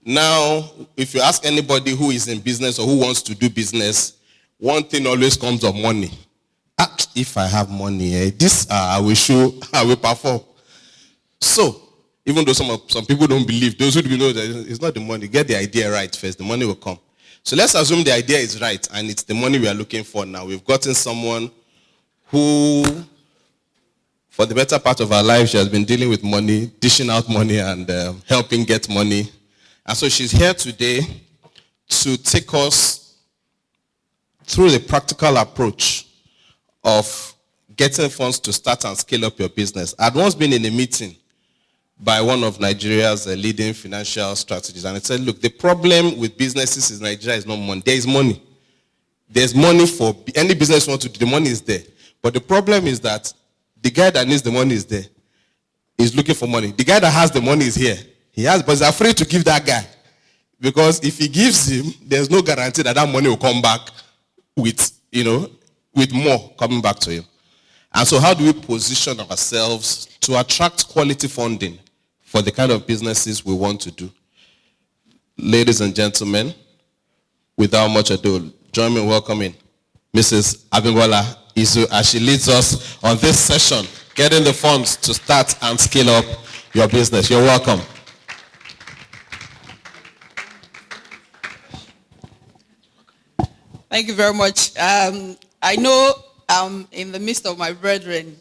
Now, if you ask anybody who is in business or who wants to do business, one thing always comes of money. If I have money, this I will show, I will perform. So, even though some people don't believe, those who do know that it's not the money, get the idea right first, the money will come. So let's assume the idea is right and it's the money we are looking for now. We've gotten someone who, for the better part of our life, she has been dealing with money, dishing out money and helping get money. And so she's here today to take us through the practical approach of getting funds to start and scale up your business. I'd once been in a meeting by one of Nigeria's leading financial strategists, and it said, look, the problem with businesses in Nigeria is not money. There is money. There's money for any business you want to do. The money is there. But the problem is that the guy that needs the money is there. He's looking for money. The guy that has the money is here. He has, but he's afraid to give that guy. Because if he gives him, there's no guarantee that that money will come back with, with more coming back to him. And so how do we position ourselves to attract quality funding for the kind of businesses we want to do? Ladies and gentlemen, without much ado, join me in welcoming Mrs. Abimbola Izu as she leads us on this session, getting the funds to start and scale up your business. You're welcome. Thank you very much. I know I'm in the midst of my brethren.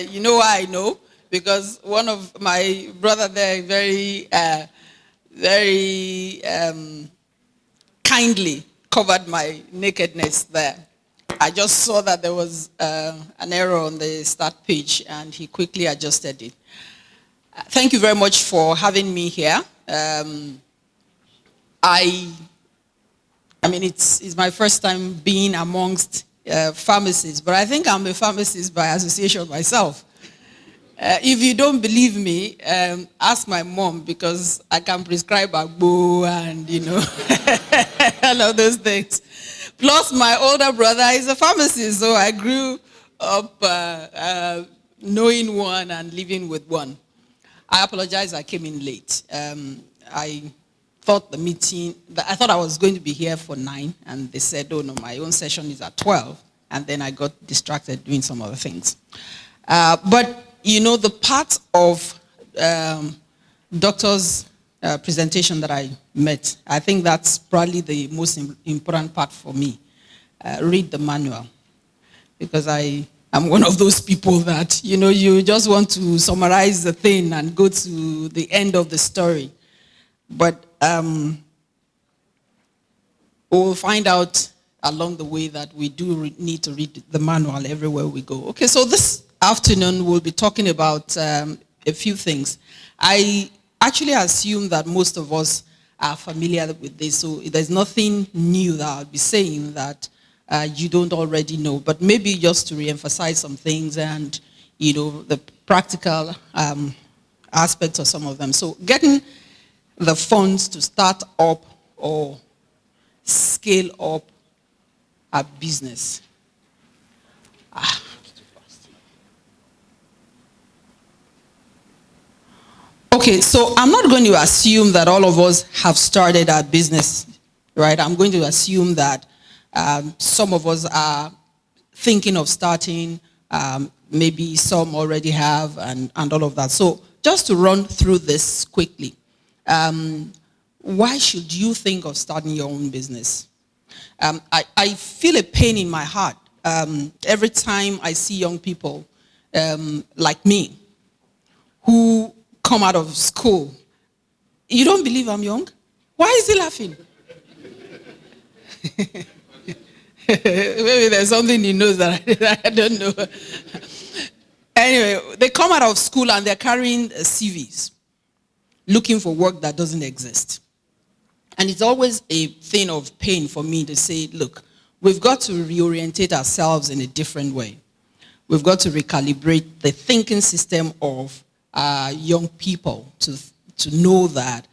You know why I know? Because one of my brother there very kindly covered my nakedness there. I just saw that there was an error on the start page, and he quickly adjusted it. Thank you very much for having me here. I mean, it's my first time being amongst pharmacists, but I think I'm a pharmacist by association myself. If you don't believe me, ask my mom, because I can prescribe agbo and, all of those things. Plus, my older brother is a pharmacist, so I grew up knowing one and living with one. I apologize, I came in late. I thought I was going to be here for 9, and they said, oh no, my own session is at 12, and then I got distracted doing some other things. But, the part of doctor's presentation that I met, I think that's probably the most important part for me. Read the manual, because I'm one of those people that, you just want to summarize the thing and go to the end of the story. But we'll find out along the way that we do need to read the manual everywhere we go. Okay, so this afternoon we'll be talking about a few things. I actually assume that most of us are familiar with this, so there's nothing new that I'll be saying that you don't already know, but maybe just to re-emphasize some things and, the practical aspects of some of them. So getting the funds to start up or scale up a business. Okay, so I'm not going to assume that all of us have started our business, right? I'm going to assume that some of us are thinking of starting, maybe some already have, and all of that. So just to run through this quickly. Why should you think of starting your own business? I feel a pain in my heart every time I see young people like me who come out of school. You don't believe I'm young? Why is he laughing? Maybe there's something he knows that I don't know. Anyway, they come out of school and they're carrying CVs, looking for work that doesn't exist. And it's always a thing of pain for me to say, look, we've got to reorientate ourselves in a different way. We've got to recalibrate the thinking system of young people to know that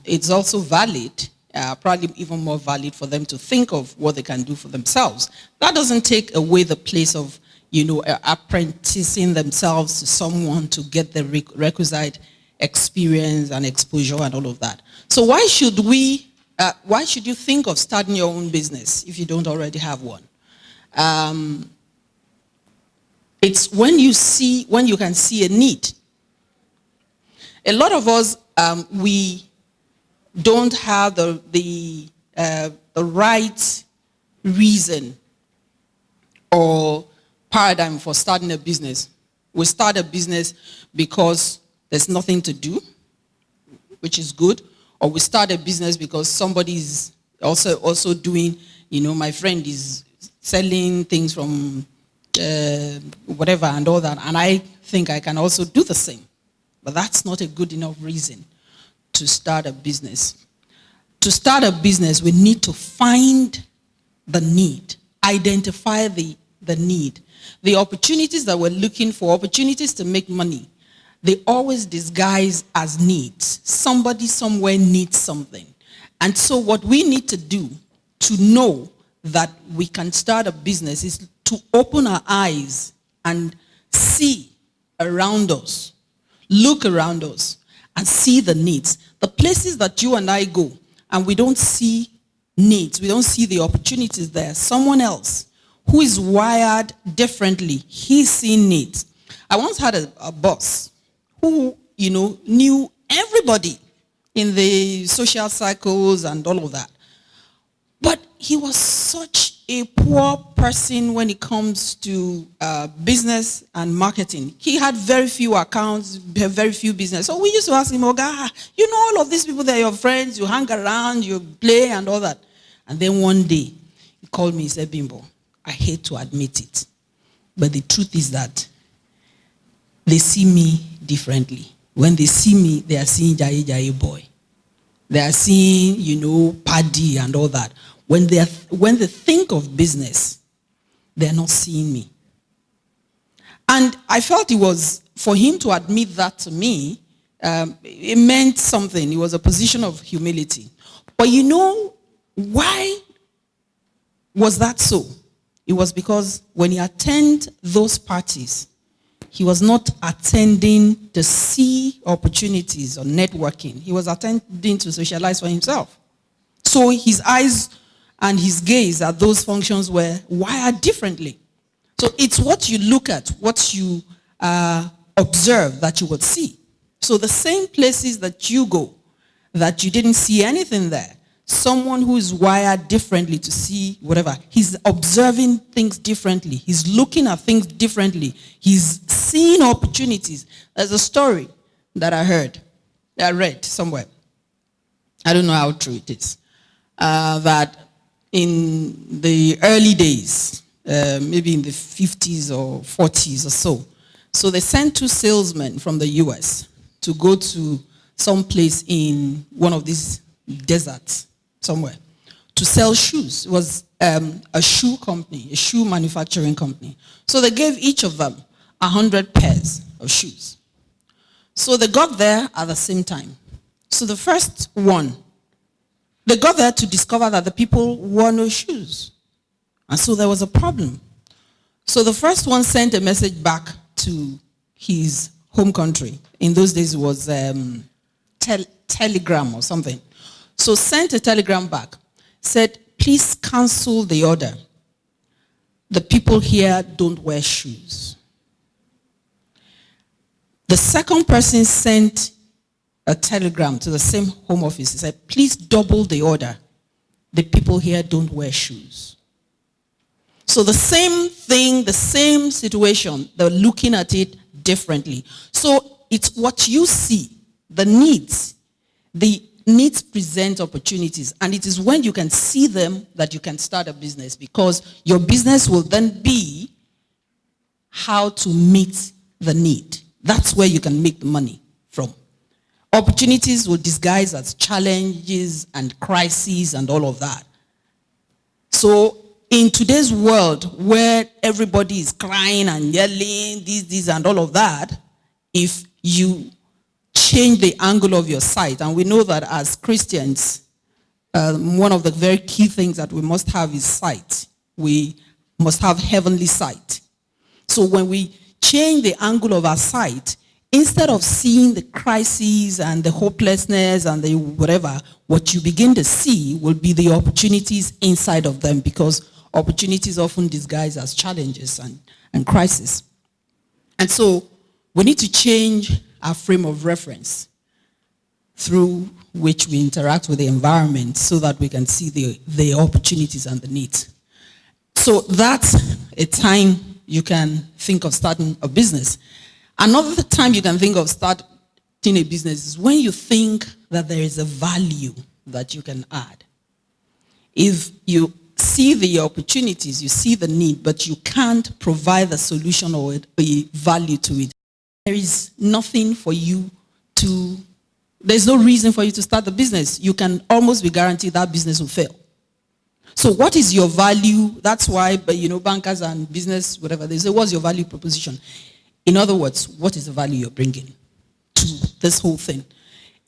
it's also valid, probably even more valid for them to think of what they can do for themselves. That doesn't take away the place of, apprenticing themselves to someone to get the requisite experience and exposure and all of that. So why should you think of starting your own business if you don't already have one? It's when you can see a need. A lot of us, we don't have the right reason or paradigm for starting a business. We start a business because there's nothing to do, which is good, or we start a business because somebody is also doing, my friend is selling things from whatever and all that, and I think I can also do the same. But that's not a good enough reason to start a business. To start a business, we need to find the need, identify the need. The opportunities that we're looking for, opportunities to make money, they always disguise as needs. Somebody somewhere needs something. And so what we need to do to know that we can start a business is to open our eyes and see around us, look around us, and see the needs. The places that you and I go, and we don't see needs, we don't see the opportunities there. Someone else who is wired differently, he's seeing needs. I once had a boss who, knew everybody in the social cycles and all of that. But he was such a poor person when it comes to business and marketing. He had very few accounts, very few business. So we used to ask him, Oga, all of these people, they're your friends, you hang around, you play and all that. And then one day, he called me, he said, Bimbo, I hate to admit it, but the truth is that they see me differently. When they see me, they are seeing Jai boy. They are seeing, Paddy and all that. When they think of business, they're not seeing me. And I felt it was, for him to admit that to me, it meant something. It was a position of humility. But why was that so? It was because when he attended those parties, he was not attending to see opportunities or networking. He was attending to socialize for himself. So his eyes and his gaze at those functions were wired differently. So it's what you look at, what you observe that you would see. So the same places that you go, that you didn't see anything there, someone who is wired differently to see whatever, he's observing things differently. He's looking at things differently. He's seeing opportunities. There's a story that I read somewhere. I don't know how true it is. That in the early days, maybe in the 50s or 40s or so they sent 2 salesmen from the US to go to some place in one of these deserts somewhere to sell shoes. It was a shoe company, a shoe manufacturing company. So they gave each of them 100 pairs of shoes. So they got there at the same time. So the first one, they got there to discover that the people wore no shoes. And so there was a problem. So the first one sent a message back to his home country. In those days it was telegram or something. So sent a telegram back, said, please cancel the order. The people here don't wear shoes. The second person sent a telegram to the same home office. He said, please double the order. The people here don't wear shoes. So the same thing, the same situation, they're looking at it differently. So it's what you see, the needs. The needs present opportunities, and it is when you can see them that you can start a business, because your business will then be how to meet the need. That's where you can make the money from. Opportunities will disguise as challenges and crises and all of that. So in today's world where everybody is crying and yelling, this and all of that, if you change the angle of your sight, and we know that as Christians, one of the very key things that we must have is sight. We must have heavenly sight. So when we change the angle of our sight, Instead of seeing the crises and the hopelessness and the whatever, what you begin to see will be the opportunities inside of them, because opportunities often disguise as challenges and crises. And so we need to change our frame of reference through which we interact with the environment so that we can see the opportunities and the needs. So that's a time you can think of starting a business. Another time you can think of starting a business is when you think that there is a value that you can add. If you see the opportunities, you see the need, but you can't provide the solution or a value to it, there is nothing for you to, there's no reason for you to start the business. You can almost be guaranteed that business will fail. So what is your value? That's why, bankers and business, whatever, they say, what's your value proposition? In other words, what is the value you're bringing to this whole thing?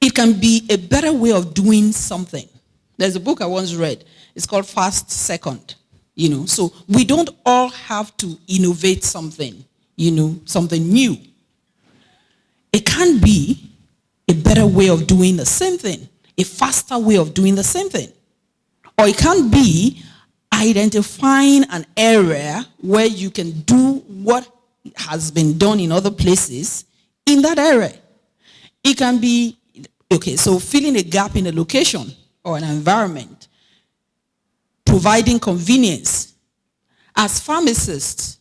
It can be a better way of doing something. There's a book I once read. It's called Fast Second. So we don't all have to innovate something, something new. It can be a better way of doing the same thing, a faster way of doing the same thing. Or it can be identifying an area where you can do what has been done in other places in that area. It can be, so filling a gap in a location or an environment, providing convenience. As pharmacists,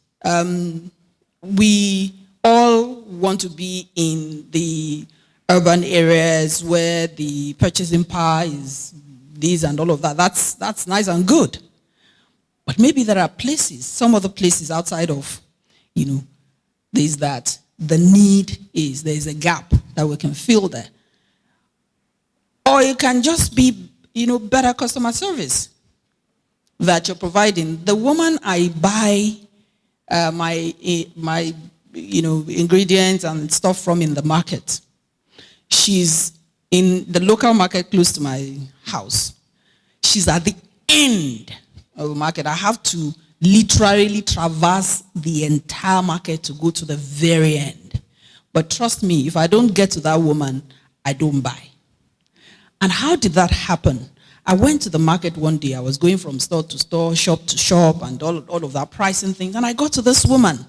we all want to be in the urban areas where the purchasing power is this and all of that. That's nice and good. But maybe there are places, some other places outside of, there's that the need is, there's a gap that we can fill there. Or it can just be, better customer service that you're providing. The woman I buy my ingredients and stuff from in the market, she's in the local market close to my house. She's at the end of the market. I have to literally traverse the entire market to go to the very end. But trust me, if I don't get to that woman, I don't buy. And how did that happen? I went to the market one day. I was going from store to store, shop to shop, and all of that pricing things. And I got to this woman.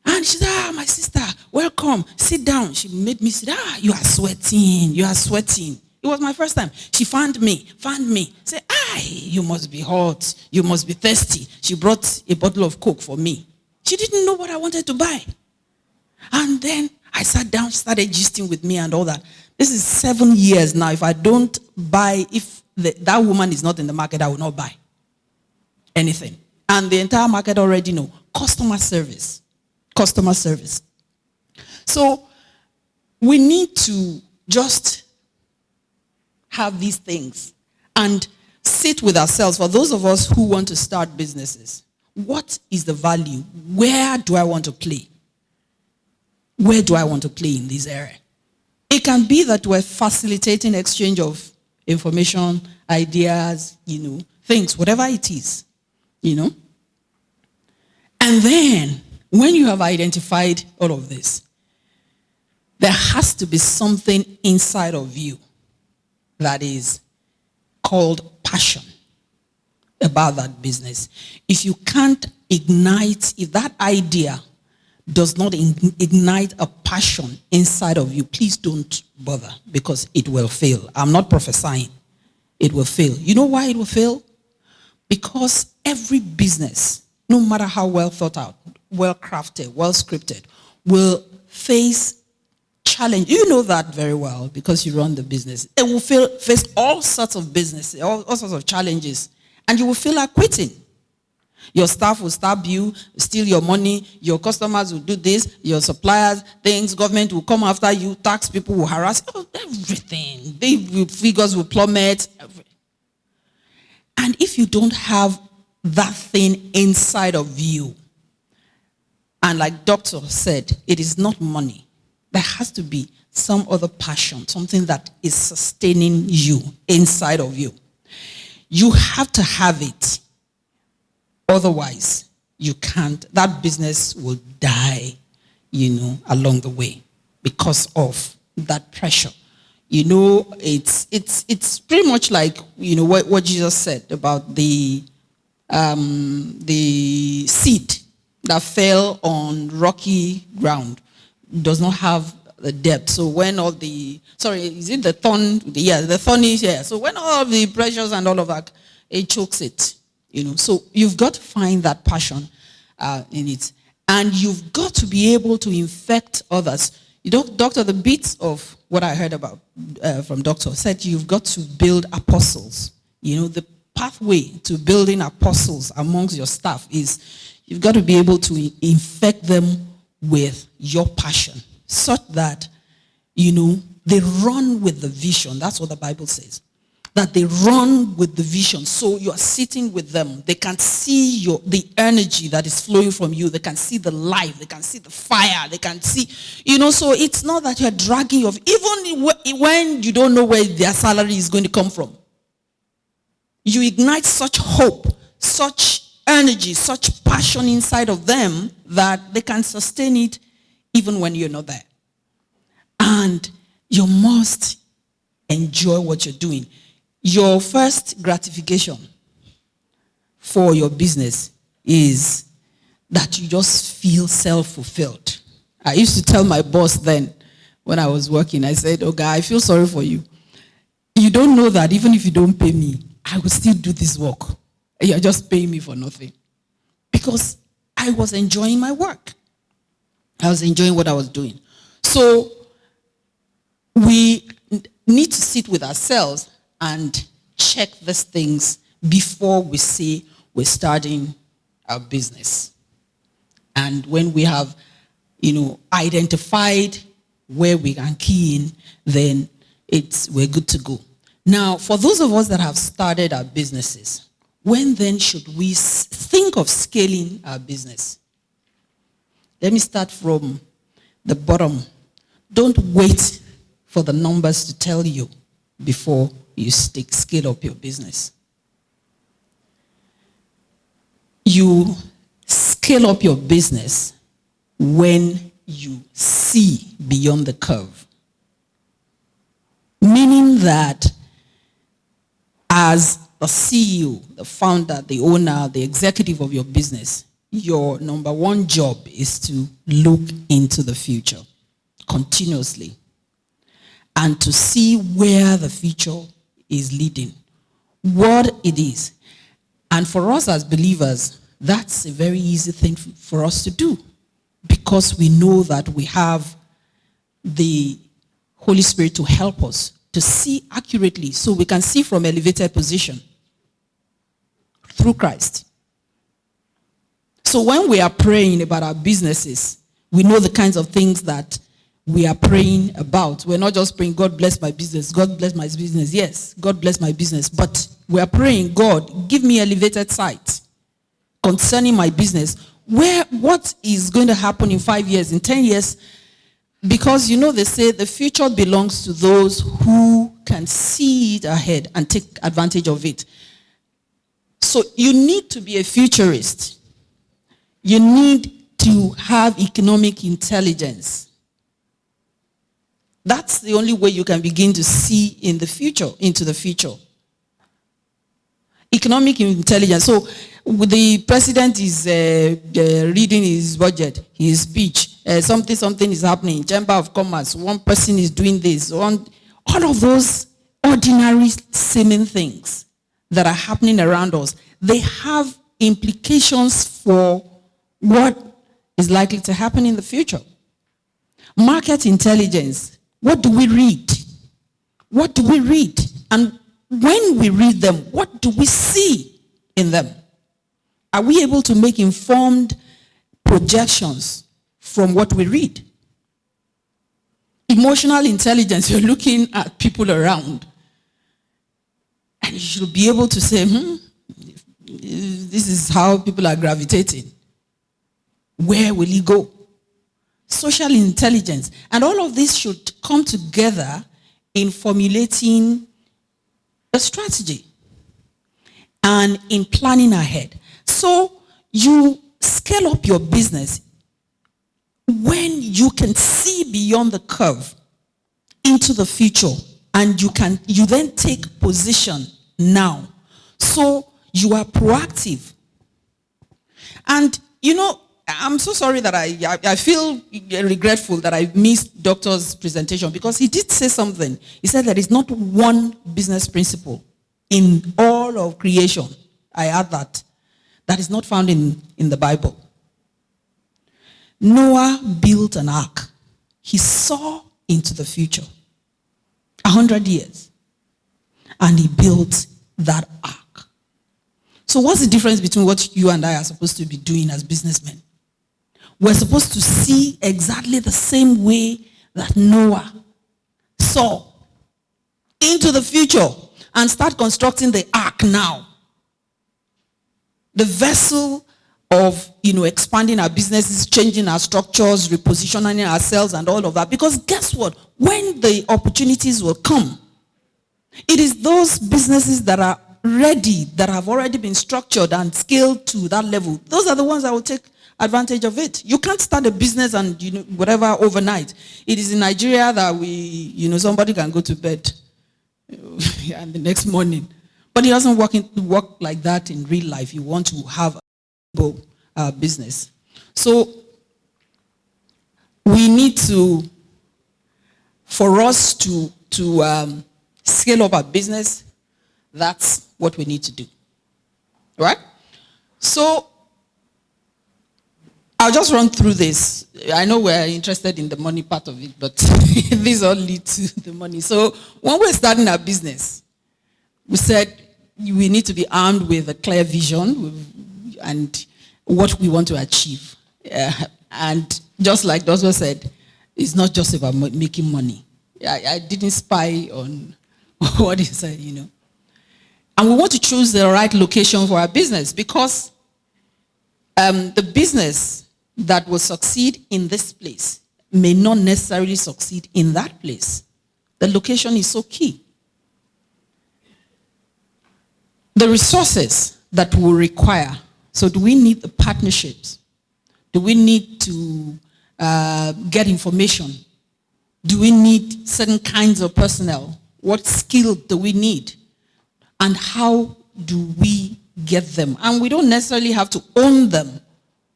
And she said, my sister, welcome, sit down. She made me sit, you are sweating. It was my first time. She found me, said, you must be hot, you must be thirsty. She brought a bottle of Coke for me. She didn't know what I wanted to buy. And then I sat down, started gisting with me and all that. This is 7 years now. If I don't buy, if that woman is not in the market, I will not buy anything. And the entire market already know. Customer service. So we need to just have these things and sit with ourselves. For those of us who want to start businesses, what is the value? Where do I want to play? Where do I want to play in this area? It can be that we're facilitating exchange of information, ideas, things, whatever it is, And then when you have identified all of this, there has to be something inside of you that is called passion about that business. If you can't ignite, if that idea does not ignite a passion inside of you, please don't bother, because it will fail. I'm not prophesying. It will fail. You know why it will fail? Because every business, no matter how well thought out, well crafted, well scripted, will face challenge. You know that very well because you run the business. It will face all sorts of business, all sorts of challenges, and you will feel like quitting. Your staff will stab you, steal your money, your customers will do this, your suppliers, things, government will come after you, tax people will harass, everything. Figures will plummet. And if you don't have that thing inside of you, and like Doctor said, it is not money. There has to be some other passion, something that is sustaining you inside of you. You have to have it. Otherwise, you can't. That business will die, along the way. because of that pressure. You know, it's pretty much like, you know, what Jesus said about the seed that fell on rocky ground does not have the depth. So when all the, is it the thorn? Yeah, the thorn is here. So when all of the pressures and all of that, it chokes it, you know. So you've got to find that passion in it. And you've got to be able to infect others. You know, Doctor, the bits of what I heard about from Doctor said you've got to build apostles. You know, the pathway to building apostles amongst your staff is you've got to be able to infect them with your passion such that, you know, they run with the vision. That's what the Bible says. That they run with the vision. So you're sitting with them. They can see the energy that is flowing from you. They can see the life. They can see the fire. They can see, you know, so it's not that you're dragging your, even when you don't know where their salary is going to come from. You ignite such hope, such energy, such passion inside of them that they can sustain it even when you're not there. And you must enjoy what you're doing. Your first gratification for your business is that you just feel self-fulfilled. I used to tell my boss then when I was working, I said, "Oh, guy, I feel sorry for you. You don't know that even if you don't pay me, I will still do this work. You're just paying me for nothing." Because I was enjoying my work. I was enjoying what I was doing. So we need to sit with ourselves and check these things before we say we're starting our business. And when we have, you know, identified where we can key in, then we're good to go. Now, for those of us that have started our businesses, when then should we think of scaling our business? Let me start from the bottom. Don't wait for the numbers to tell you before you scale up your business. You scale up your business when you see beyond the curve. Meaning that as the CEO, the founder, the owner, the executive of your business, your number one job is to look into the future continuously and to see where the future is leading, what it is. And for us as believers, that's a very easy thing for us to do because we know that we have the Holy Spirit to help us to see accurately so we can see from elevated position through Christ. So when we are praying about our businesses, we know the kinds of things that we are praying about. We're not just praying, "God bless my business, God bless my business." Yes, God bless my business. But we are praying, "God, give me elevated sight concerning my business." What is going to happen in 5 years, in 10 years? Because, you know, they say the future belongs to those who can see it ahead and take advantage of it. So you need to be a futurist. You need to have economic intelligence. That's the only way you can begin to see into the future. Economic intelligence. So the president is reading his budget, his speech. Something is happening. Chamber of Commerce, one person is doing this. All of those ordinary seeming things that are happening around us, they have implications for what is likely to happen in the future. Market intelligence. What do we read? What do we read? And when we read them, what do we see in them? Are we able to make informed projections from what we read? Emotional intelligence, you're looking at people around. And you should be able to say, this is how people are gravitating. Where will he go? Social intelligence. And all of this should come together in formulating a strategy and in planning ahead. So you scale up your business when you can see beyond the curve into the future, and you then take position now. So you are proactive. And I'm so sorry that I feel regretful that I missed Doctor's presentation, because he did say something. He said there is not one business principle in all of creation. I add that is not found in the Bible. Noah built an ark. He saw into the future, 100 years, and he built that ark. So what's the difference between what you and I are supposed to be doing as businessmen? We're supposed to see exactly the same way that Noah saw into the future and start constructing the ark now. The vessel of expanding our businesses, changing our structures, repositioning ourselves and all of that. Because guess what? When the opportunities will come, it is those businesses that are ready, that have already been structured and scaled to that level. Those are the ones that will take advantage of it. You can't start a business and whatever overnight. It is in Nigeria that somebody can go to bed and the next morning. But it doesn't work like that in real life. You want to have a business. So we need for us to scale up our business, that's what we need to do. Right? So I'll just run through this. I know we're interested in the money part of it, but these all lead to the money. So when we're starting our business, we said we need to be armed with a clear vision and what we want to achieve. And just like Doswa said, it's not just about making money. I didn't spy on what he said, And we want to choose the right location for our business, because the business that will succeed in this place may not necessarily succeed in that place. The location is so key. The resources that we'll require. So do we need the partnerships? Do we need to get information? Do we need certain kinds of personnel? What skill do we need? And how do we get them? And we don't necessarily have to own them.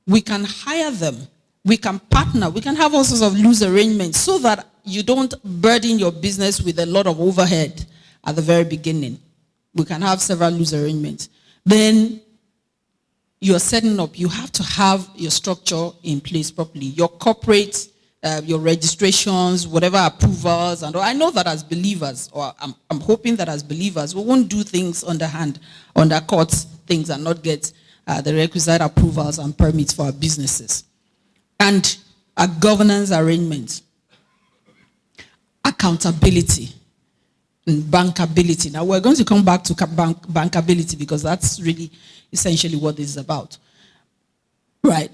We can hire them. We can partner. We can have all sorts of loose arrangements so that you don't burden your business with a lot of overhead at the very beginning. We can have several loose arrangements. Then you're setting up. You have to have your structure in place properly. Your corporate, your registrations, whatever approvals. And I know that as believers, or I'm hoping that as believers, we won't do things underhand, undercut things and not get the requisite approvals and permits for our businesses. And a governance arrangement, accountability, and bankability. Now we're going to come back to bankability, because that's really essentially what this is about. Right.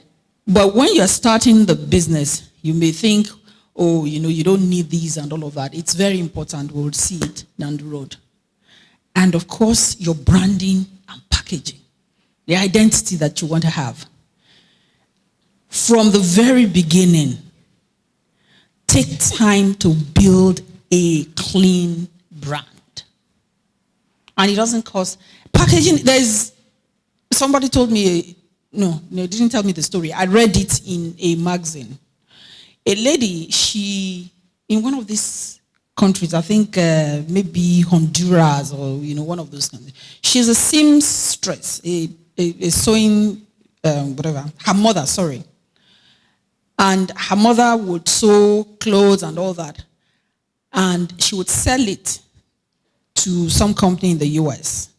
But when you're starting the business, you may think, oh, you don't need these and all of that. It's very important. We'll see it down the road. And of course, your branding and packaging, the identity that you want to have. From the very beginning, take time to build a clean brand. And it doesn't cost. Packaging, somebody told me, no, didn't tell me the story. I read it in a magazine. A lady, in one of these countries, I think maybe Honduras or one of those countries, she's a seamstress, a sewing, whatever, her mother, sorry. And her mother would sew clothes and all that. And she would sell it to some company in the US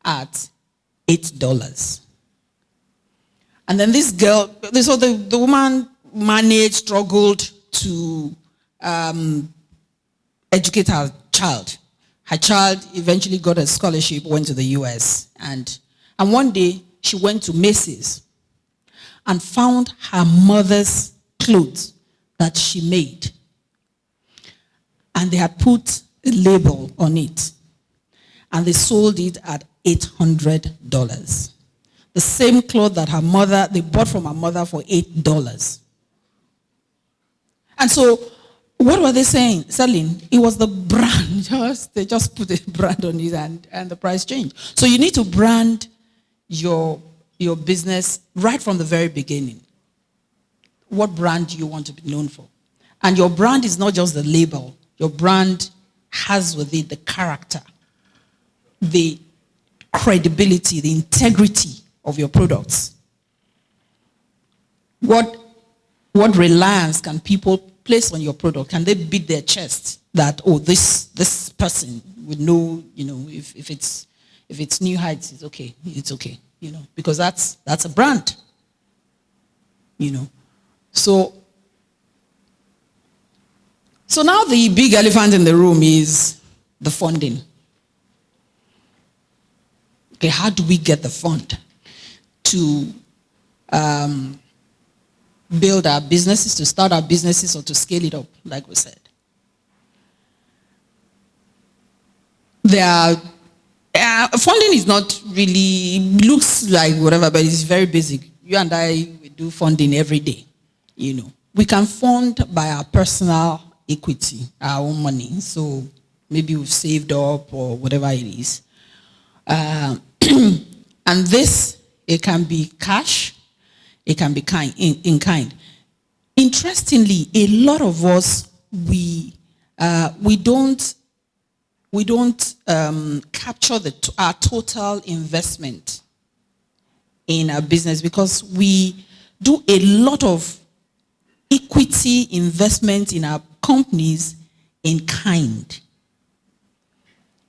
at $8. And then this girl, so the woman managed, struggled to educate her child. Her child eventually got a scholarship, went to the US. And one day, she went to Macy's and found her mother's clothes that she made. And they had put a label on it. And they sold it at $800. The same cloth that they bought from her mother for $8. And so, what were they saying? Selling? It was the brand. They just put a brand on it and the price changed. So you need to brand your business right from the very beginning. What brand do you want to be known for? And your brand is not just the label. Your brand has with it the character, the credibility, the integrity of your products. What reliance can people place on your product? Can they beat their chest that, oh, this person would know, if it's New Heights, it's okay, because that's a brand, So now the big elephant in the room is the funding. Okay, how do we get the fund to build our businesses, to start our businesses, or to scale it up, like we said? Funding is not really, looks like whatever, but it's very basic. You and I, we do funding every day. We can fund by our personal equity, our own money. So maybe we've saved up or whatever it is. And this, it can be cash, it can be in kind. Interestingly, a lot of us, we don't capture our total investment in our business, because we do a lot of equity investment in our companies in kind.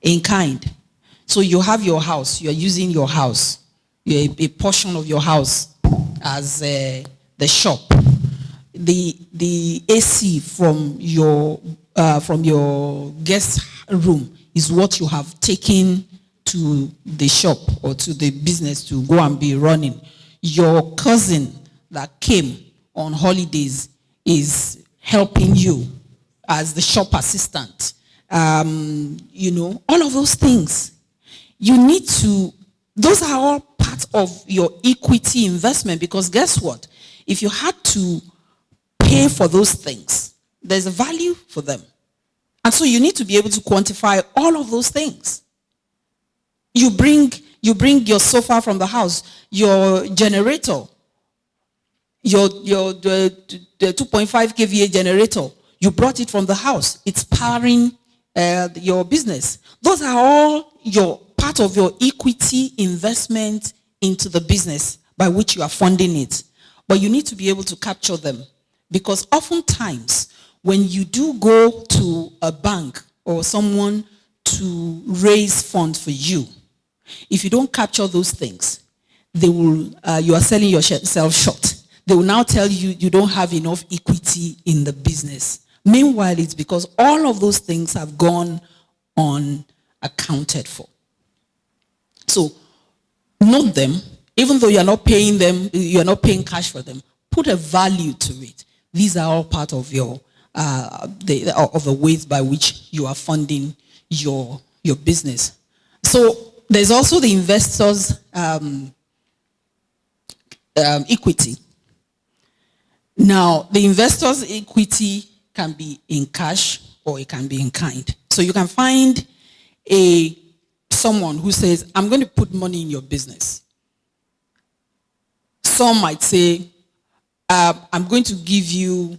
In kind. So you have your house, you're using your house, a portion of your house as the shop. The AC from your guest room is what you have taken to the shop or to the business to go and be running. Your cousin that came on holidays is helping you as the shop assistant. All of those things. You need to, those are all part of your equity investment, because guess what? If you had to pay for those things, there's a value for them. And so you need to be able to quantify all of those things. You bring your sofa from the house, your generator, the 2.5 kVA generator, you brought it from the house. It's powering your business. Those are all part of your equity investment into the business by which you are funding it. But you need to be able to capture them, because oftentimes when you do go to a bank or someone to raise funds for you, if you don't capture those things, they will you are selling yourself short. They will now tell you you don't have enough equity in the business. Meanwhile, it's because all of those things have gone unaccounted for. So note them, even though you're not paying them, you're not paying cash for them, put a value to it. These are all part of your the ways by which you are funding your business. So there's also the investors' equity. Now, the investors' equity can be in cash or it can be in kind. So you can find someone who says, I'm going to put money in your business. Some might say, I'm going to give you,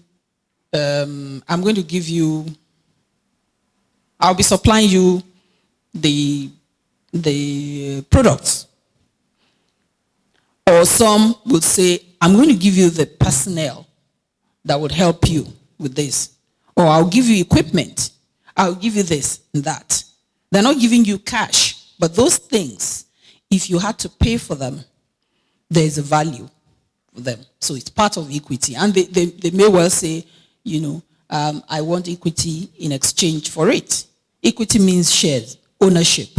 I'll be supplying you the products. Or some would say, I'm going to give you the personnel that would help you with this. Or I'll give you equipment. I'll give you this and that. They're not giving you cash, but those things, if you had to pay for them, there's a value for them. So it's part of equity. And they may well say, I want equity in exchange for it. Equity means shares, ownership.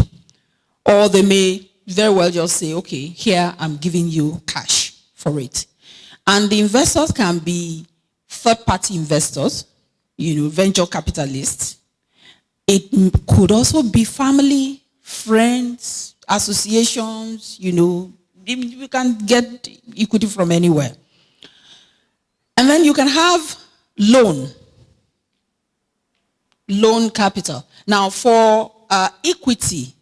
Or they may very well just say, okay, here I'm giving you cash for it. And the investors can be third-party investors, venture capitalists. It could also be family, friends, associations, you can get equity from anywhere. And then you can have loan. Loan capital. Now, for equity,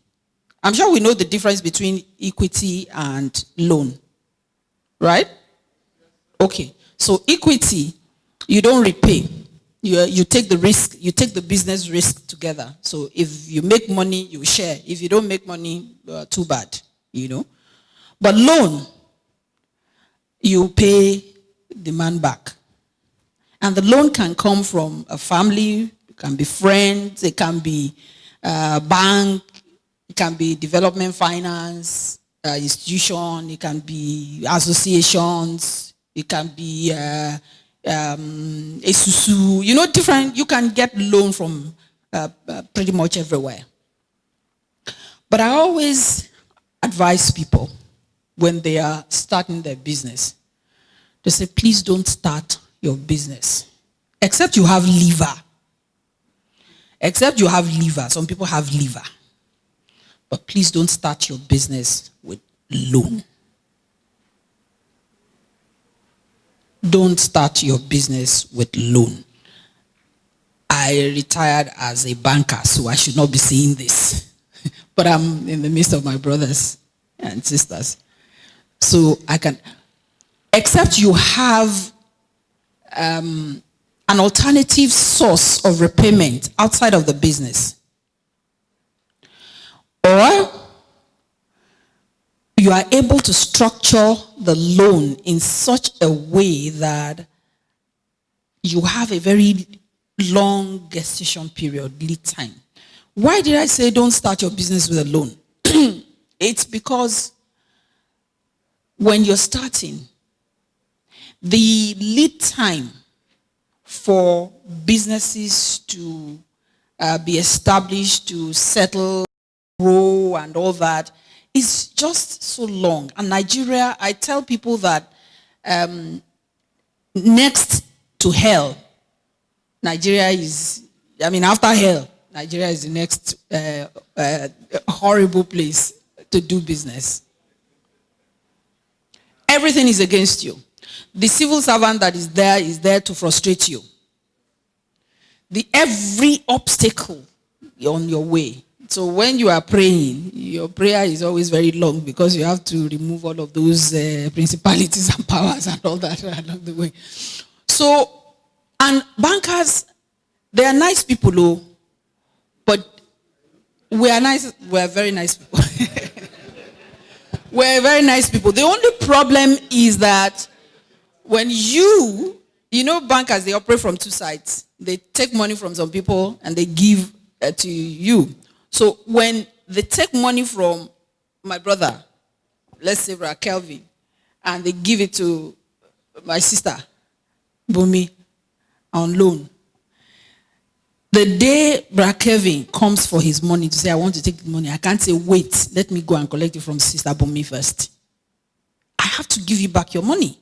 I'm sure we know the difference between equity and loan, right? Okay. So equity, you don't repay. You take the risk, you take the business risk together. So if you make money, you share. If you don't make money, too bad, you know. But loan, you pay the man back. And the loan can come from a family, it can be friends, it can be bank, it can be development finance institution, it can be associations, it can be Esusu, you know, different, you can get loan from pretty much everywhere. But I always advise people when they are starting their business, they say, please don't start your business. Except you have liver. Except you have liver. Some people have liver. But please don't start your business with loan. Don't start your business with loan. I retired as a banker, so I should not be saying this. But I'm in the midst of my brothers and sisters. So I can, except you have an alternative source of repayment outside of the business. Or you are able to structure the loan in such a way that you have a very long gestation period, lead time. Why did I say don't start your business with a loan? It's because when you're starting, the lead time for businesses to be established, to settle, grow, and all that is just so long. And Nigeria, I tell people that next to hell, Nigeria is, I mean, after hell, Nigeria is the next horrible place to do business. Everything is against you. The civil servant that is there to frustrate you. Every obstacle on your way. So when you are praying, your prayer is always very long because you have to remove all of those principalities and powers and all that along the way. So, and bankers, they are nice people, though, but we are nice. We are very nice people. We're very nice people. The only problem is that when you know, bankers, they operate from two sides. They take money from some people and they give to you. So when they take money from my brother, let's say Kelvin, and they give it to my sister, Bumi, on loan, the day Kelvin comes for his money to say, I want to take the money, I can't say, wait, let me go and collect it from Sister Bumi first. I have to give you back your money.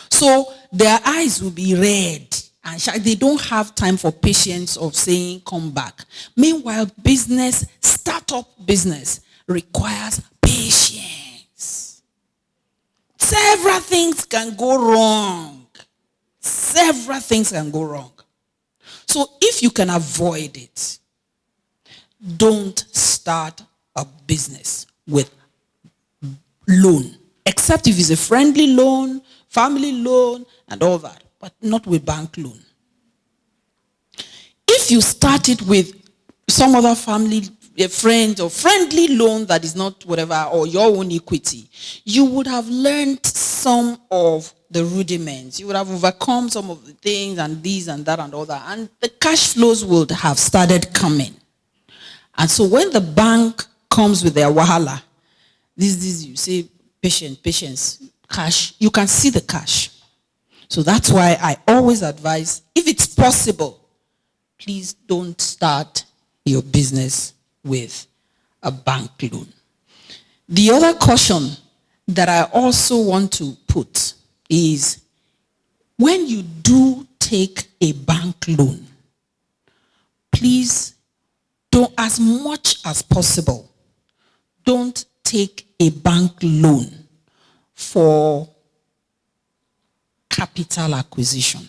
So their eyes will be red and shy. They don't have time for patience of saying, come back. Meanwhile, startup business requires patience. Several things can go wrong. Several things can go wrong. So if you can avoid it, don't start a business with loan. Except if it's a friendly loan, family loan, and all that, but not with bank loan. If you start it with some other family, a friend, or friendly loan that is not whatever, or your own equity, you would have learned some of the rudiments. You would have overcome some of the things and this and that and all that, and the cash flows would have started coming. And so when the bank comes with their wahala, this you say, patience, cash, you can see the cash. So that's why I always advise, if it's possible, please don't start your business with a bank loan. The other caution that I also want to put is, when you do take a bank loan, please don't, as much as possible, don't take a bank loan for capital acquisition.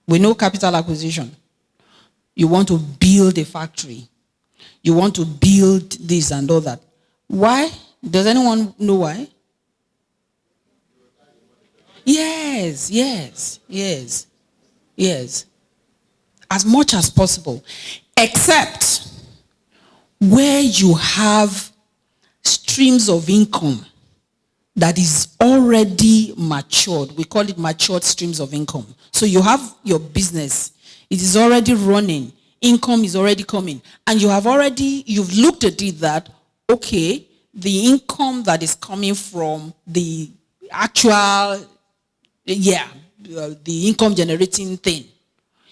We know capital acquisition. You want to build a factory. You want to build this and all that. Why? Does anyone know why? Yes. As much as possible. Except where you have streams of income that is already matured. We call it matured streams of income. So you have your business. It is already running. Income is already coming. And you've looked at it that, okay, the income that is coming from the actual, the income generating thing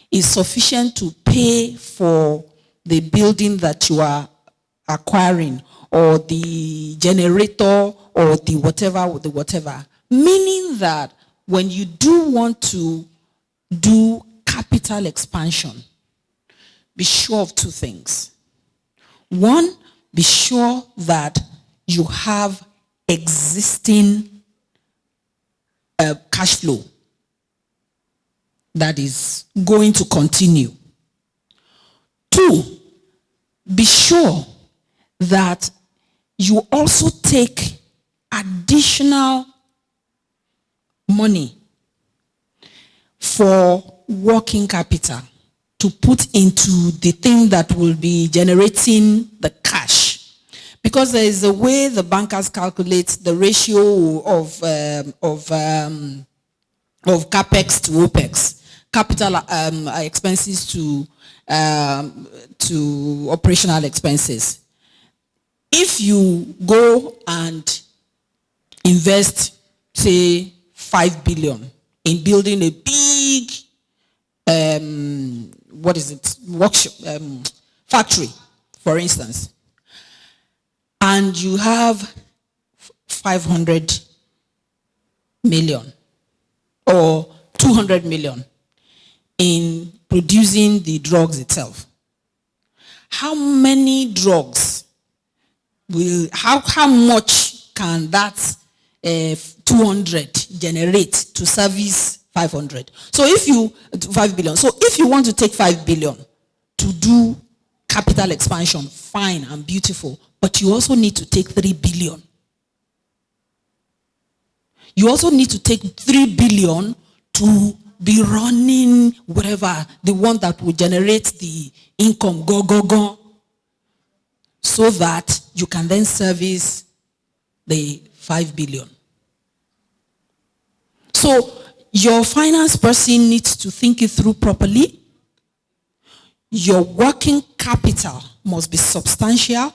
is sufficient to pay for the building that you are acquiring, or the generator, or the whatever. Meaning that when you do want to do capital expansion, be sure of two things. One, be sure that you have existing cash flow that is going to continue. Two, be sure that you also take additional money for working capital to put into the thing that will be generating the cash. Because there is a way the bankers calculate the ratio of capex to opex, capital expenses to operational expenses. If you go and invest, say, 5 billion in building a big workshop, factory, for instance, and you have 500 million or 200 million in producing the drugs itself, how many drugs how much can that 200 generate to service 500? So if you 5 billion. So if you want to take 5 billion to do capital expansion, fine and beautiful, but you also need to take 3 billion. You also need to take 3 billion to be running whatever, the one that will generate the income, go, so that you can then service the 5 billion. So your finance person needs to think it through properly. Your working capital must be substantial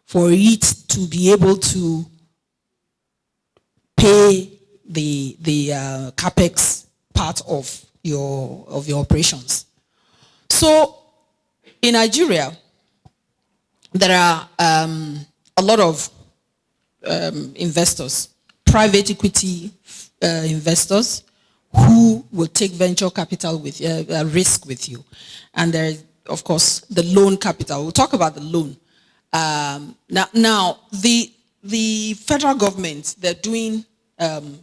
for it to be able to pay the capex part of your operations. So in Nigeria, there are a lot of investors, private equity investors, who will take venture capital with risk with you. And there is, of course, the loan capital. We'll talk about the loan. Now the federal government, they're doing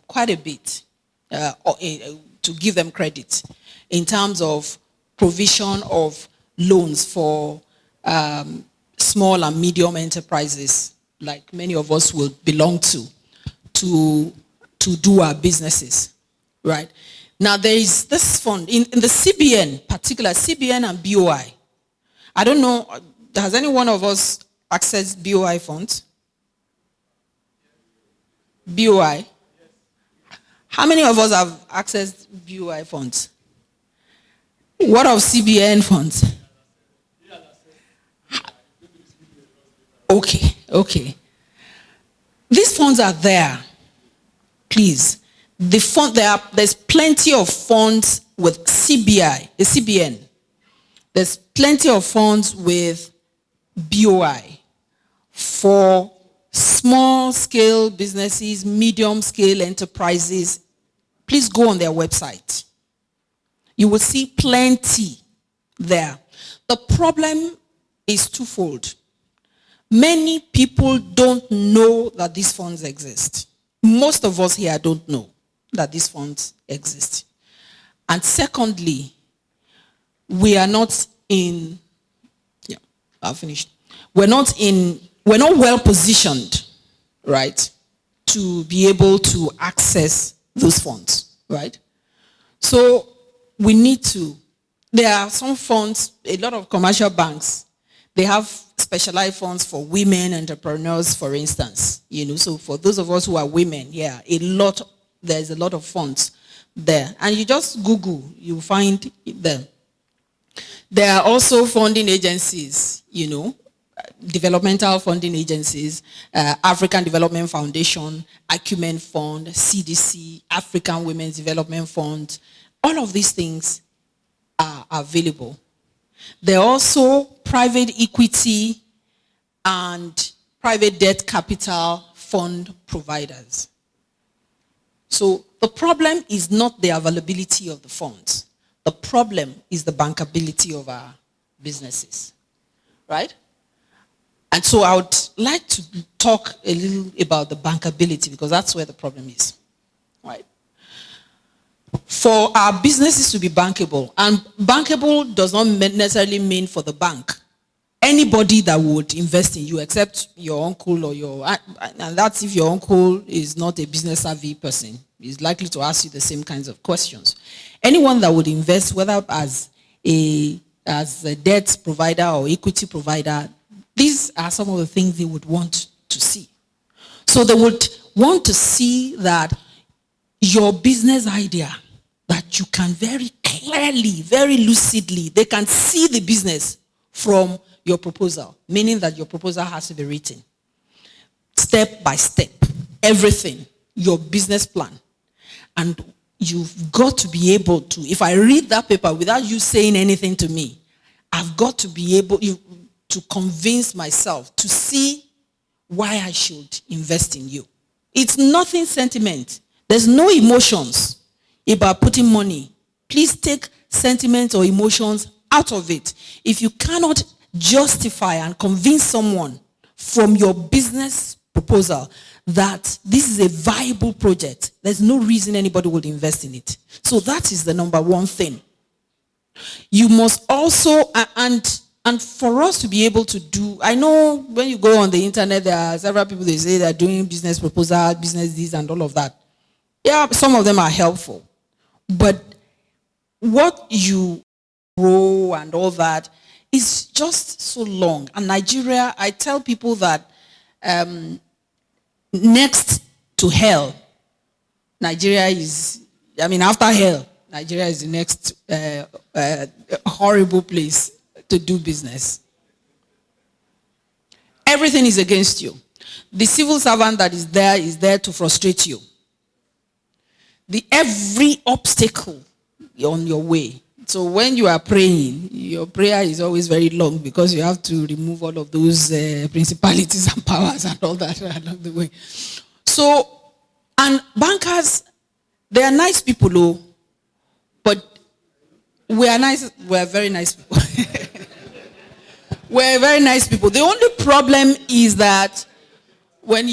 quite a bit to give them credit in terms of provision of loans for small and medium enterprises, like many of us will belong to do our businesses, right? Now there is this fund in the CBN, particular CBN and BOI. I don't know, has any one of us accessed BOI funds? BOI? How many of us have accessed BOI funds? What of CBN funds? Okay. These funds are there. Please. There's plenty of funds with CBN. There's plenty of funds with BOI for small scale businesses, medium scale enterprises. Please go on their website. You will see plenty there. The problem is twofold. Many people don't know that these funds exist. Most of us here don't know that these funds exist. And secondly, we are not yeah, I'll finish. We're not well positioned, right, to be able to access those funds, right? So we need to, there are some funds, a lot of commercial banks, they have specialized funds for women entrepreneurs, for instance. So for those of us who are women, yeah, there's a lot of funds there. And you just Google, you find them. There are also funding agencies, developmental funding agencies, African Development Foundation, Acumen Fund, CDC, African Women's Development Fund. All of these things are available. There are also private equity and private debt capital fund providers. So the problem is not the availability of the funds. The problem is the bankability of our businesses, right? And so I would like to talk a little about the bankability, because that's where the problem is, right? For our businesses to be bankable, and bankable does not necessarily mean for the bank. Anybody that would invest in you, except your uncle or and that's if your uncle is not a business savvy person, is likely to ask you the same kinds of questions. Anyone that would invest, whether as a debt provider or equity provider, these are some of the things they would want to see. So they would want to see that your business idea, that you can very clearly, very lucidly, they can see the business from your proposal, meaning that your proposal has to be written step by step, everything, your business plan. And you've got to be able to, if I read that paper without you saying anything to me, I've got to be able to convince myself to see why I should invest in you. It's nothing sentiment. There's no emotions about putting money. Please take sentiment or emotions out of it. If you cannot justify and convince someone from your business proposal that this is a viable project, there's no reason anybody would invest in it. So that is the number one thing. You must also, and for us to be able to do, I know when you go on the internet, there are several people, they say they're doing business proposal, business this and all of that. Yeah, some of them are helpful. But what you grow and all that is just so long. And Nigeria, I tell people that next to hell, Nigeria is, after hell, Nigeria is the next horrible place to do business. Everything is against you. The civil servant that is there to frustrate you. Every obstacle on your way. So when you are praying, your prayer is always very long because you have to remove all of those principalities and powers and all that along the way. So, and bankers, they are nice people, though, but we are very nice people. We're very nice people. The only problem is that when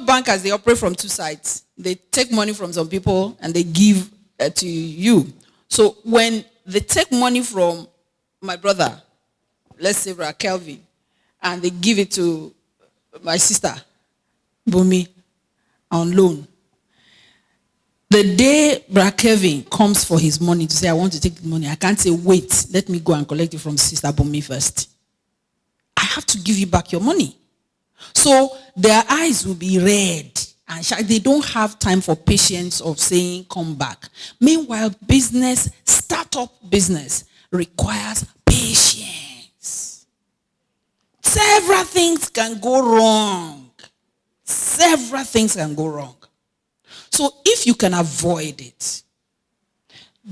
bankers, they operate from two sides. They take money from some people and they give to you. So when they take money from my brother, let's say Kelvin, and they give it to my sister, Bumi, on loan, the day Kelvin comes for his money to say, I want to take the money, I can't say, wait, let me go and collect it from Sister Bumi first. I have to give you back your money. So their eyes will be red. And they don't have time for patience of saying, come back. Meanwhile, startup business requires patience. Several things can go wrong. Several things can go wrong. So if you can avoid it,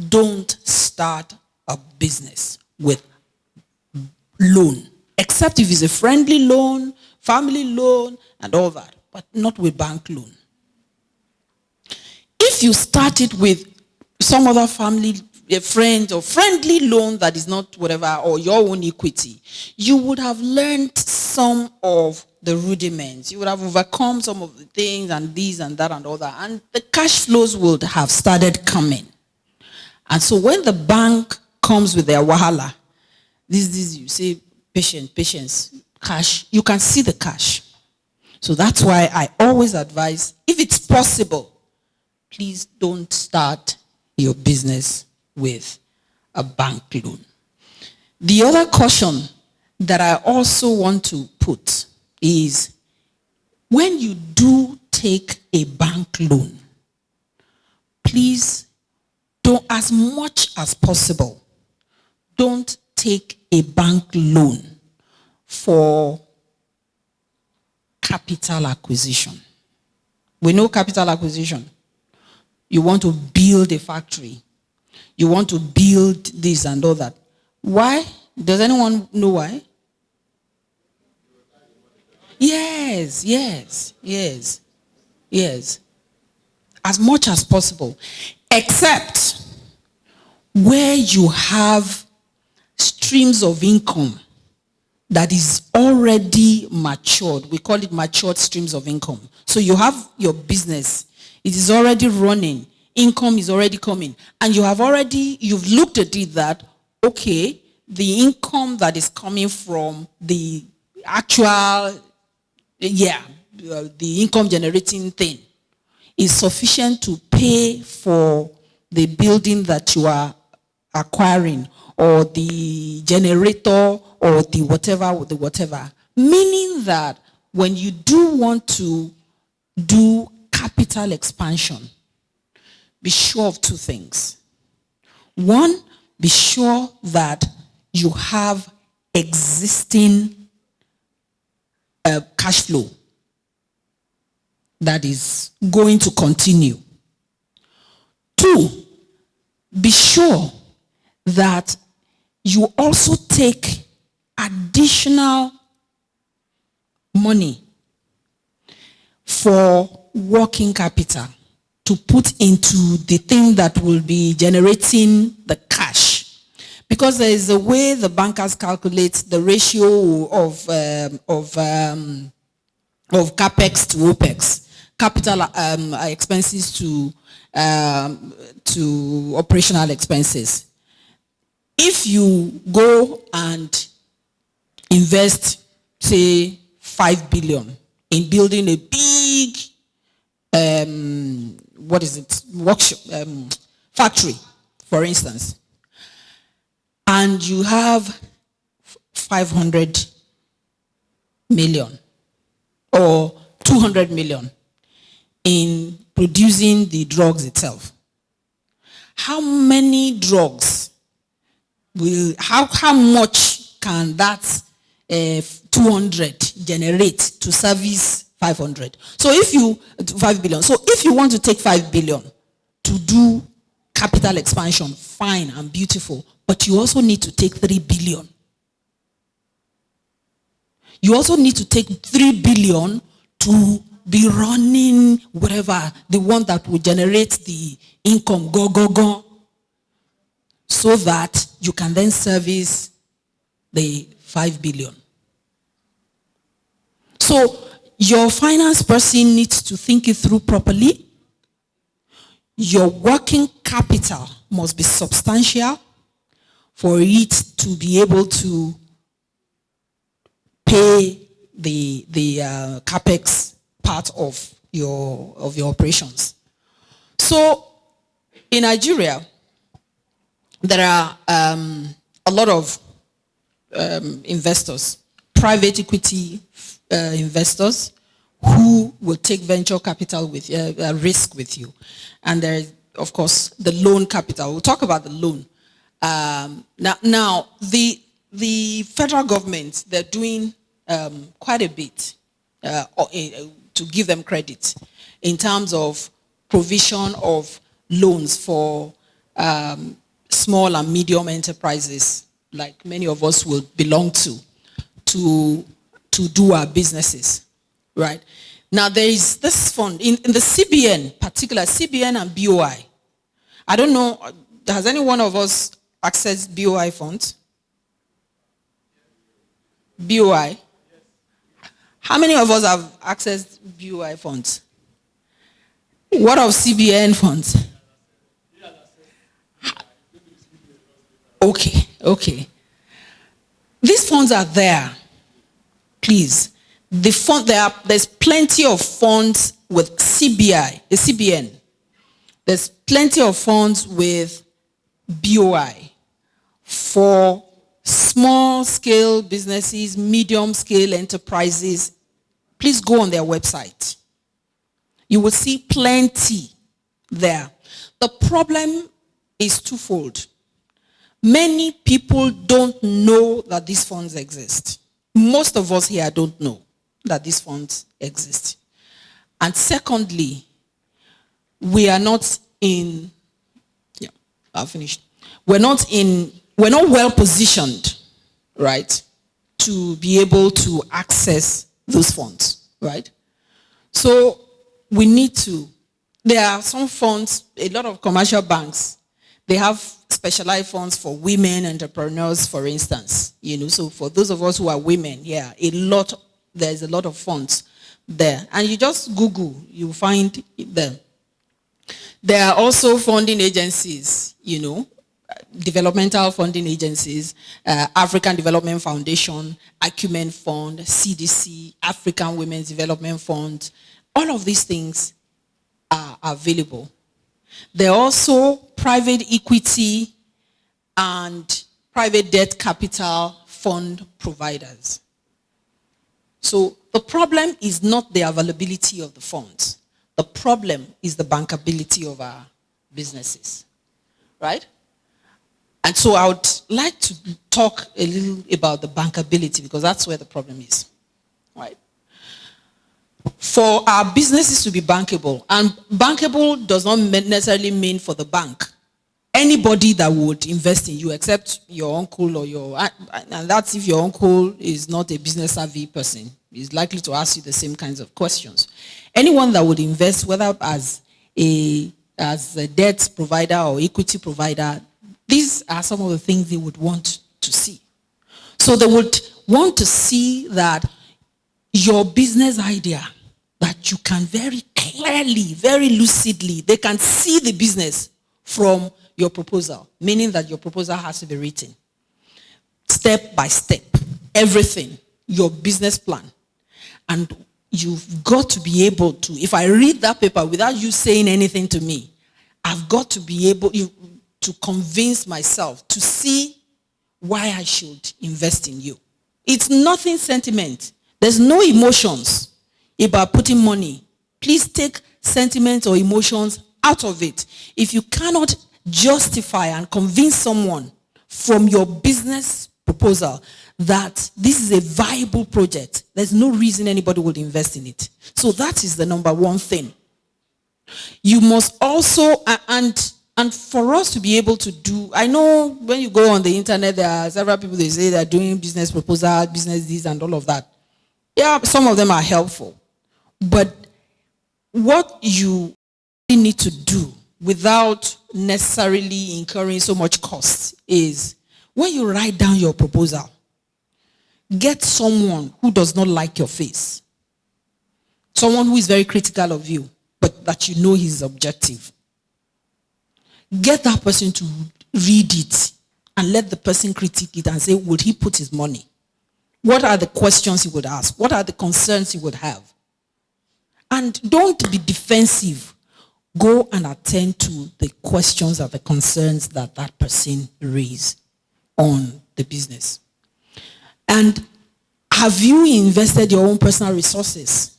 don't start a business with loan. Except if it's a friendly loan, family loan, and all that. But not with bank loan. If you start it with some other family, a friend or friendly loan that is not whatever, or your own equity, you would have learned some of the rudiments. You would have overcome some of the things and this and that and all that. And the cash flows would have started coming. And so when the bank comes with their wahala. This, you say, patience, cash. You can see the cash. So that's why I always advise, if it's possible, please don't start your business with a bank loan. The other caution that I also want to put is, when you do take a bank loan, please don't, as much as possible, don't take a bank loan for capital acquisition. We know capital acquisition. You want to build a factory. You want to build this and all that. Why? Does anyone know why? Yes. As much as possible. Except where you have streams of income that is already matured. We call it matured streams of income. So you have your business. It is already running. Income is already coming. And you've looked at it that, okay, the income that is coming from the actual, the income generating thing is sufficient to pay for the building that you are acquiring, or the generator, or the whatever. Meaning that when you do want to do capital expansion, be sure of two things. One, be sure that you have existing cash flow that is going to continue. Two, be sure that you also take additional money for working capital to put into the thing that will be generating the cash. Because there is a way the bankers calculate the ratio of capex to opex, capital expenses to operational expenses. If you go and invest, say, 5 billion in building a big workshop, factory, for instance, and you have 500 million or 200 million in producing the drugs itself, how many drugs how much can that 200 generate to service 500? So if you, 5 billion. So if you want to take 5 billion to do capital expansion, fine and beautiful, but you also need to take 3 billion. You also need to take 3 billion to be running whatever, the one that will generate the income, go, so that you can then service the 5 billion. So your finance person needs to think it through properly. Your working capital must be substantial for it to be able to pay the capex part of your operations. So in Nigeria, there are a lot of investors, private equity investors, who will take venture capital with risk with you. And there is, of course, the loan capital. We'll talk about the loan. Now the federal government, they're doing quite a bit to give them credit in terms of provision of loans for small and medium enterprises, like many of us will belong to do our businesses, right? Now there is this fund in the CBN, particular CBN and BOI. I don't know, has any one of us accessed BOI funds? BOI? How many of us have accessed BOI funds? What of CBN funds? Okay. These funds are there. Please. There's plenty of funds with the CBN. There's plenty of funds with BOI for small scale businesses, medium scale enterprises. Please go on their website. You will see plenty there. The problem is twofold. Many people don't know that these funds exist. Most of us here don't know that these funds exist. And secondly, we are not in, I've finished. We're not well positioned, right, to be able to access those funds, right? So we need to, there are some funds, a lot of commercial banks, they have specialized funds for women entrepreneurs, for instance. So for those of us who are women, there's a lot of funds there. And you just Google, you find them. There are also funding agencies, developmental funding agencies, African Development Foundation, Acumen Fund, CDC, African Women's Development Fund. All of these things are available. There are also private equity and private debt capital fund providers. So the problem is not the availability of the funds. The problem is the bankability of our businesses, right? And so I would like to talk a little about the bankability because that's where the problem is, right? For our businesses to be bankable, and bankable does not necessarily mean for the bank. Anybody that would invest in you except your uncle and that's if your uncle is not a business savvy person, is likely to ask you the same kinds of questions. Anyone that would invest, whether as a debt provider or equity provider, these are some of the things they would want to see. So they would want to see that your business idea, that you can very clearly, very lucidly, they can see the business from your proposal, meaning that your proposal has to be written step by step, everything, your business plan. And you've got to be able to, if I read that paper without you saying anything to me, I've got to be able to convince myself to see why I should invest in you. It's nothing sentiment. There's no emotions about putting money. Please take sentiment or emotions out of it. If you cannot justify and convince someone from your business proposal that this is a viable project, there's no reason anybody would invest in it. So that is the number one thing. You must also, and for us to be able to do, I know when you go on the internet, there are several people, they say they're doing business proposal, business this and all of that. Yeah, some of them are helpful. But what you need to do without necessarily incurring so much cost is when you write down your proposal, get someone who does not like your face. Someone who is very critical of you, but that you know he's objective. Get that person to read it and let the person critique it and say, would he put his money? What are the questions he would ask? What are the concerns he would have? And don't be defensive. Go and attend to the questions or the concerns that that person raised on the business. And have you invested your own personal resources?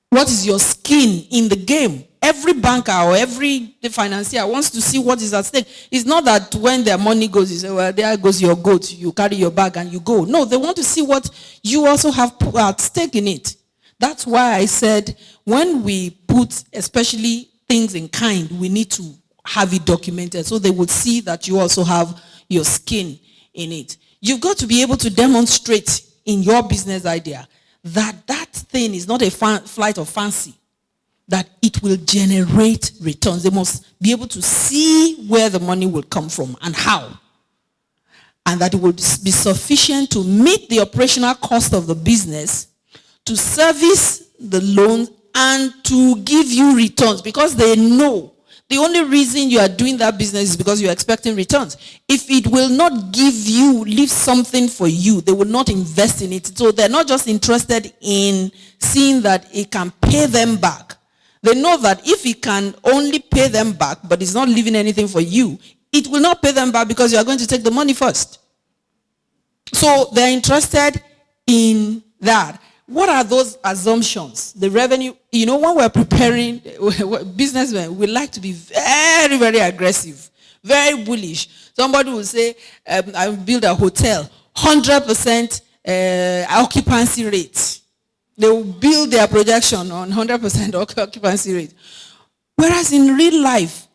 What is your skin in the game? Every banker or every financier wants to see what is at stake. It's not that when their money goes, you say, well, there goes your goat. You carry your bag and you go. No, they want to see what you also have at stake in it. That's why I said when we put especially things in kind, we need to have it documented so they would see that you also have your skin in it. You've got to be able to demonstrate in your business idea that that thing is not a flight of fancy, that it will generate returns. They must be able to see where the money will come from and how. And that it will be sufficient to meet the operational cost of the business, to service the loan, and to give you returns, because they know The only reason you are doing that business is because you're expecting returns. If it will not leave something for you, they will not invest in it. So they're not just interested in seeing that it can pay them back. They know that if it can only pay them back, but it's not leaving anything for you, it will not pay them back because you are going to take the money first. So they're interested in that. What are those assumptions? The revenue, when we're preparing businessmen, we like to be very, very aggressive, very bullish. Somebody will say, I will build a hotel, 100% occupancy rate. They will build their projection on 100% occupancy rate. Whereas in real life,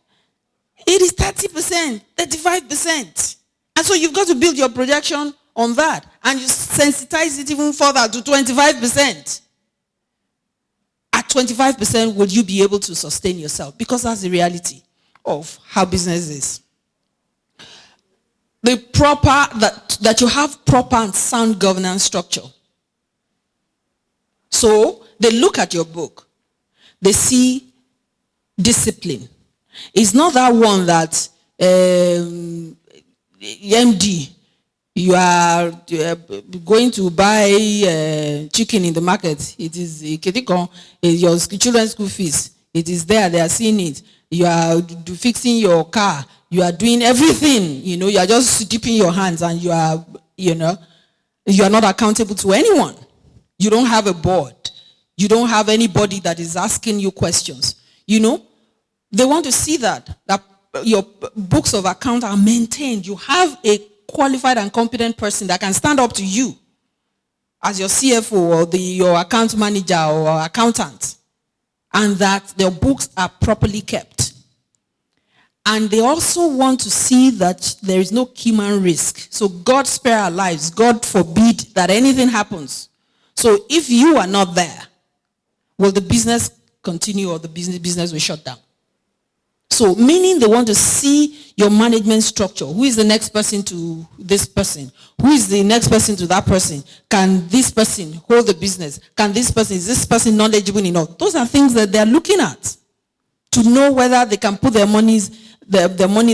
it is 30%, 35%. And so you've got to build your projection on that, and you sensitize it even further to 25%. At 25%, will you be able to sustain yourself? Because that's the reality of how business is. That you have proper and sound governance structure. So they look at your book, they see discipline. It's not that one that MD, you are going to buy chicken in the market. It is your children's school fees. It is there. They are seeing it. You are fixing your car. You are doing everything. You are just dipping your hands, and you are not accountable to anyone. You don't have a board. You don't have anybody that is asking you questions. They want to see that your books of account are maintained. You have a qualified and competent person that can stand up to you as your CFO or your account manager or accountant, and that their books are properly kept. And they also want to see that there is no human risk. So God spare our lives. God forbid that anything happens. So if you are not there, will the business continue or the business will shut down? So meaning they want to see your management structure. Who is the next person to this person? Who is the next person to that person? Can this person hold the business? Is this person knowledgeable enough? Those are things that they're looking at to know whether they can put their money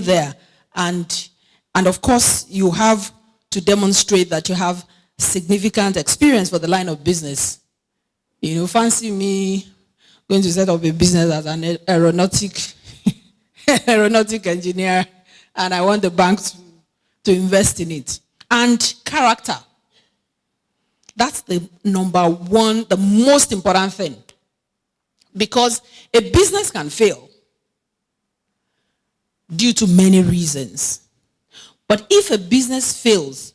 there. And of course, you have to demonstrate that you have significant experience for the line of business. Fancy me going to set up a business as an aeronautic engineer, and I want the bank to invest in it. And character. That's the number one, the most important thing. Because a business can fail due to many reasons. But if a business fails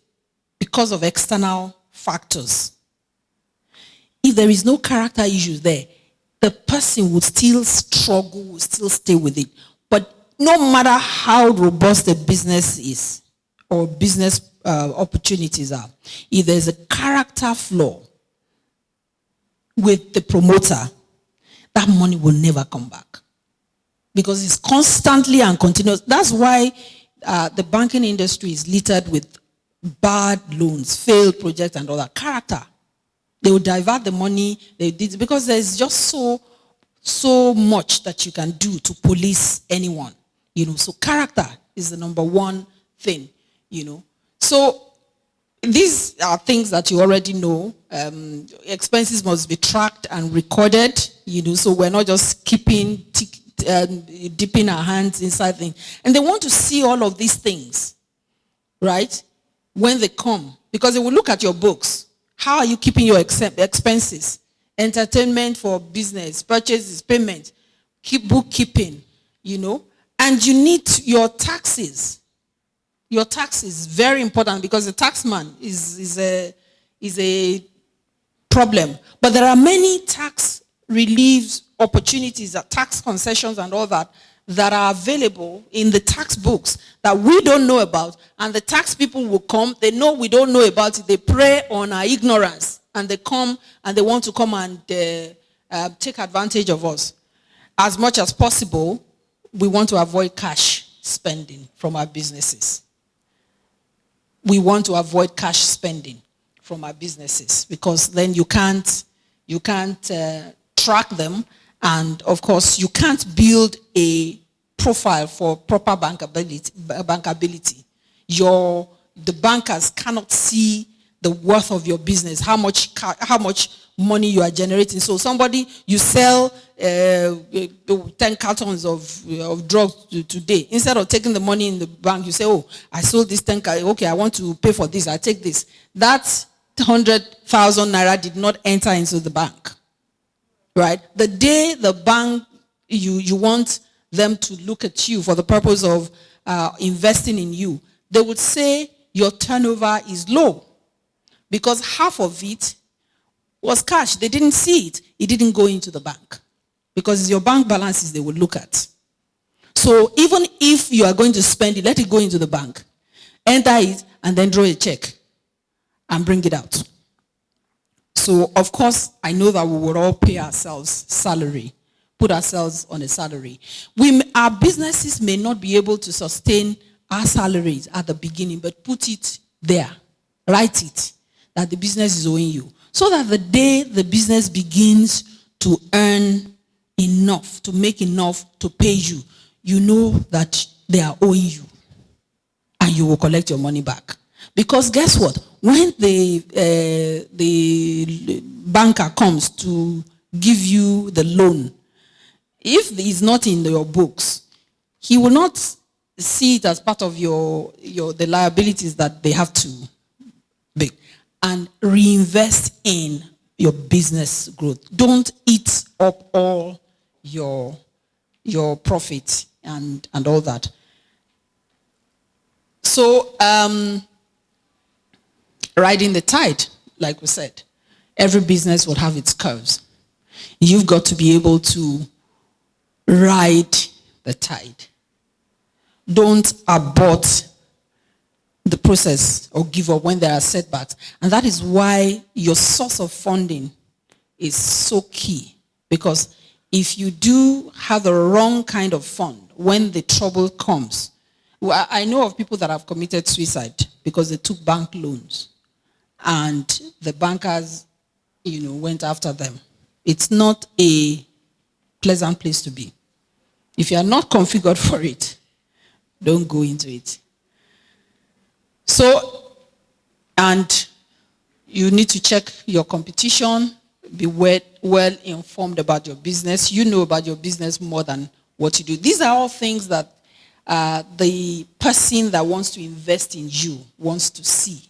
because of external factors, if there is no character issues there, the person would still struggle, would still stay with it. But no matter how robust the business is or business opportunities are, if there's a character flaw with the promoter, that money will never come back. Because it's constantly and continuous. That's why the banking industry is littered with bad loans, failed projects and all that. Character. They will divert the money, because there's just so much that you can do to police anyone. So character is the number one thing, So these are things that you already know. Expenses must be tracked and recorded, so we're not just dipping our hands inside things. And they want to see all of these things, right, when they come. Because they will look at your books. How are you keeping your expenses? Entertainment for business, purchases, payment, bookkeeping, And you need your taxes. Your tax is very important because the taxman is a problem. But there are many tax relief opportunities, tax concessions and all that are available in the tax books that we don't know about, and the tax people will come, they know we don't know about it, they prey on our ignorance, and they come and they want to come and take advantage of us. As much as possible, we want to avoid cash spending from our businesses. We want to avoid cash spending from our businesses because then you can't track them, and of course you can't build a profile for proper bankability. The bankers cannot see the worth of your business, how much money you are generating. So somebody, you sell 10 cartons of drugs today. Instead of taking the money in the bank, you say, oh, I sold this 10 cartons. Okay, I want to pay for this. I take this. That 100,000 naira did not enter into the bank. Right? The day the bank, you want them to look at you for the purpose of investing in you, they would say your turnover is low because half of it was cash. They didn't see it. It didn't go into the bank because it's your bank balances they would look at. So even if you are going to spend it, let it go into the bank, enter it, and then draw a check and bring it out. So, of course, I know that we would all pay ourselves salary, put ourselves on a salary. Our businesses may not be able to sustain our salaries at the beginning, but put it there. Write it, that the business is owing you. So that the day the business begins to earn enough, to make enough to pay you, you know that they are owing you. And you will collect your money back. Because guess what? When the banker comes to give you the loan, if it's not in your books, he will not see it as part of the liabilities that they have to make and reinvest in your business growth. Don't eat up all your profit and all that. So, riding the tide, like we said, every business will have its curves. You've got to be able to ride the tide. Don't abort the process or give up when there are setbacks. And that is why your source of funding is so key. Because if you do have the wrong kind of fund, when the trouble comes, well, I know of people that have committed suicide because they took bank loans and the bankers, went after them. It's not a pleasant place to be. If you are not configured for it, don't go into it. So, and you need to check your competition, be well informed about your business. You know about your business more than what you do. These are all things that the person that wants to invest in you wants to see.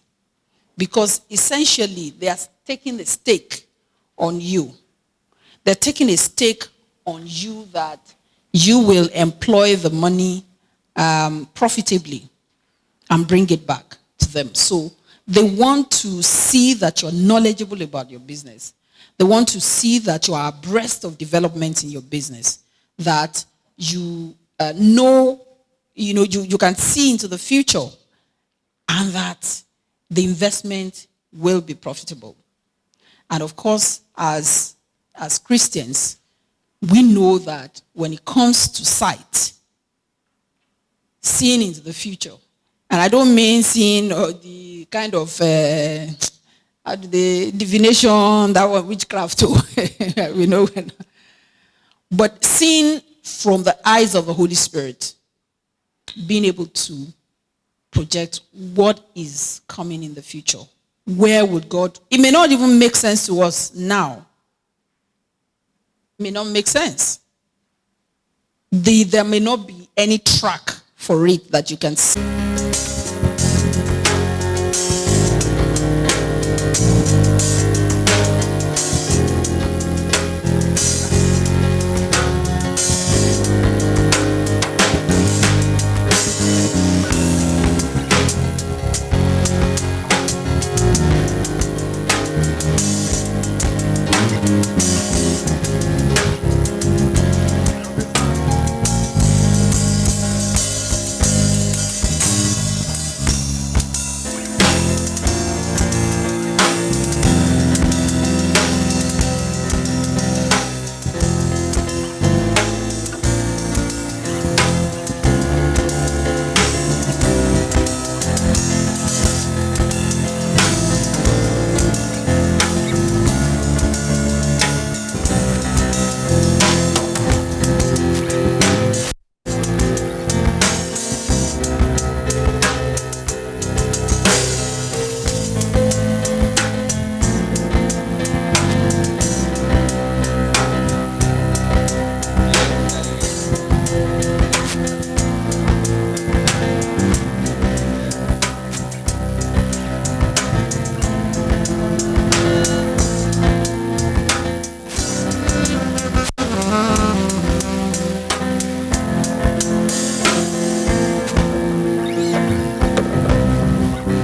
Because essentially, they are taking a stake on you. They're taking a stake on you that you will employ the money profitably and bring it back to them. So they want to see that you're knowledgeable about your business. They want to see that you are abreast of developments in your business, that you know, you can see into the future, and that the investment will be profitable. And of course, as Christians, we know that when it comes to sight, seeing into the future, and I don't mean seeing the kind of the divination, that was witchcraft too, we know, but seeing from the eyes of the Holy Spirit, being able to project what is coming in the future. Where would God, it may not even make sense to us now. It may not make sense. There may not be any track for it that you can see.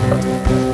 Okay.